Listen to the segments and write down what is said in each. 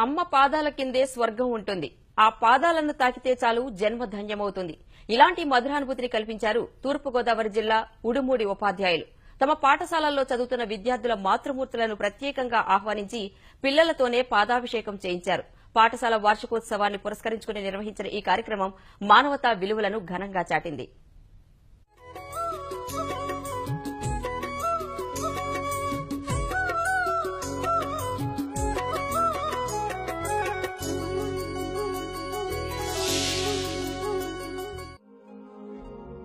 అమ్మ పాదాల కిందే స్వర్గం ఉంటుంది. ఆ పాదాలను తాకితే చాలు జన్మ ధన్యమవుతుంది. ఇలాంటి మధురానుభూతిని కల్పించారు తూర్పుగోదావరి జిల్లా ఉడుమూడి ఉపాధ్యాయులు. తమ పాఠశాలల్లో చదువుతున్న విద్యార్థుల మాతృమూర్తులను ప్రత్యేకంగా ఆహ్వానించి పిల్లలతోనే పాదాభిషేకం చేయించారు. పాఠశాల వార్షికోత్సవాన్ని పురస్కరించుకుని నిర్వహించిన ఈ కార్యక్రమం మానవతా విలువలను ఘనంగా చాటింది.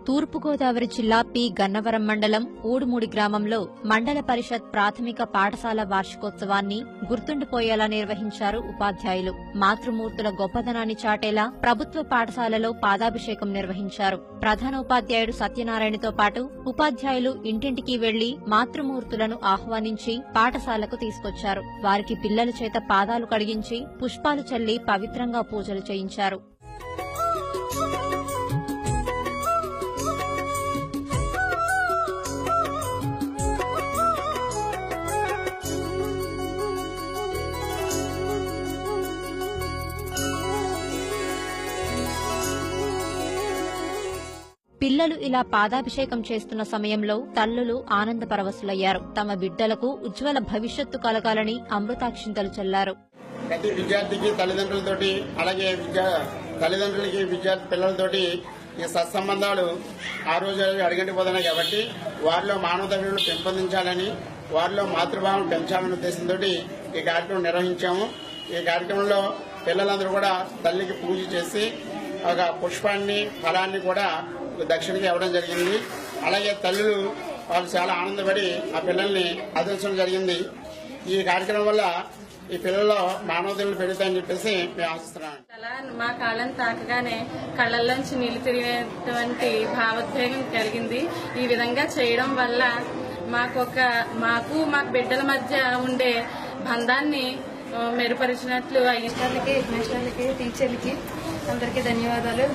తూర్పుగోదావరి జిల్లా పి గన్నవరం మండలం ఊడుమూడి గ్రామంలో మండల పరిషత్ ప్రాథమిక పాఠశాల వార్షికోత్సవాన్ని గుర్తుండిపోయేలా నిర్వహించారు ఉపాధ్యాయులు. మాతృమూర్తుల గొప్పదనాన్ని చాటేలా ప్రభుత్వ పాఠశాలలో పాదాభిషేకం నిర్వహించారు. ప్రధానోపాధ్యాయుడు సత్యనారాయణతో పాటు ఉపాధ్యాయులు ఇంటింటికి వెళ్లి మాతృమూర్తులను ఆహ్వానించి పాఠశాలకు తీసుకొచ్చారు. వారికి పిల్లల చేత పాదాలు కడిగించి పుష్పాలు చల్లి పవిత్రంగా పూజలు చేయించారు. పిల్లలు ఇలా పాదాభిషేకం చేస్తున్న సమయంలో తల్లులు ఆనందపరవశులయ్యారు. తమ బిడ్డలకు ఉజ్వల భవిష్యత్తు కలగాలని అమృతాక్షింతలు చల్లారు. ప్రతి విద్యార్థికి తల్లిదండ్రులతోటి, అలాగే తల్లిదండ్రులకి విద్యార్థి పిల్లలతోటి ఈ సత్సంబంధాలు ఆ రోజు అడిగంటిపోతున్నాయి కాబట్టి వారిలో మానవతా విలువలు పెంపొందించాలని, వారిలో మాతృభావం పెంచాలనే ఉద్దేశంతో ఈ కార్యక్రమం నిర్వహించాము. ఈ కార్యక్రమంలో పిల్లలందరూ కూడా తల్లికి పూజ చేసి ఒక పుష్పాన్ని, ఫలాన్ని కూడా దక్షిణకి ఇవ్వడం జరిగింది. అలాగే తల్లులు వాళ్ళు చాలా ఆనందపడి ఆ పిల్లల్ని ఆదరించడం జరిగింది. ఈ కార్యక్రమం వల్ల ఈ పిల్లల్లో మానవతలు పెరుగుతాయని చెప్పేసి మేము ఆశిస్తున్నాం. మా కాళ్ళని తాకగానే కళ్ళల్లోంచి నీళ్లు తిరిగినటువంటి భావోద్వేగం కలిగింది. ఈ విధంగా చేయడం వల్ల మాకు మా బిడ్డల మధ్య ఉండే బంధాన్ని మెరుగుపరిచినట్లు అయ్యింది. మాస్టర్లకి, టీచర్లకి అందరికీ ధన్యవాదాలు.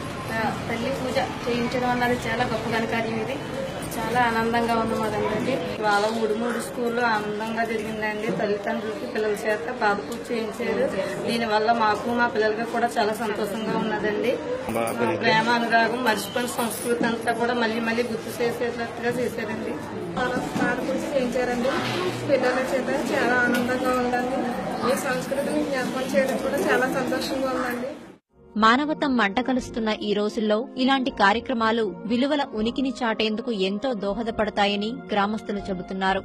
తల్లి పూజ చేయించడం అన్నది చాలా గొప్ప ఘనకార్యం. ఇది చాలా ఆనందంగా ఉంది మాదందరికీ. వాళ్ళ మూడు స్కూల్లో ఆనందంగా జరిగిందండి. తల్లిదండ్రులకి పిల్లల చేత పాద పూజ చేయించారు. దీనివల్ల మాకు మా పిల్లలకి కూడా చాలా సంతోషంగా ఉన్నదండి. ప్రేమ అనురాగం మర్చిపోయిన సంస్కృతి అంతా కూడా మళ్ళీ గుర్తు చేసేటట్టుగా చేశారండి. పాద పూజ చేయించారండి. పిల్లల చేత చాలా ఆనందంగా ఉందండి. ఈ సంస్కృతిని జ్ఞాపకం చేయడం కూడా చాలా సంతోషంగా ఉందండి. మానవతం మంటకలుస్తున్న ఈ రోజుల్లో ఇలాంటి కార్యక్రమాలు విలువల ఉనికిని చాటేందుకు ఎంతో దోహదపడతాయని గ్రామస్తులు చెబుతున్నారు.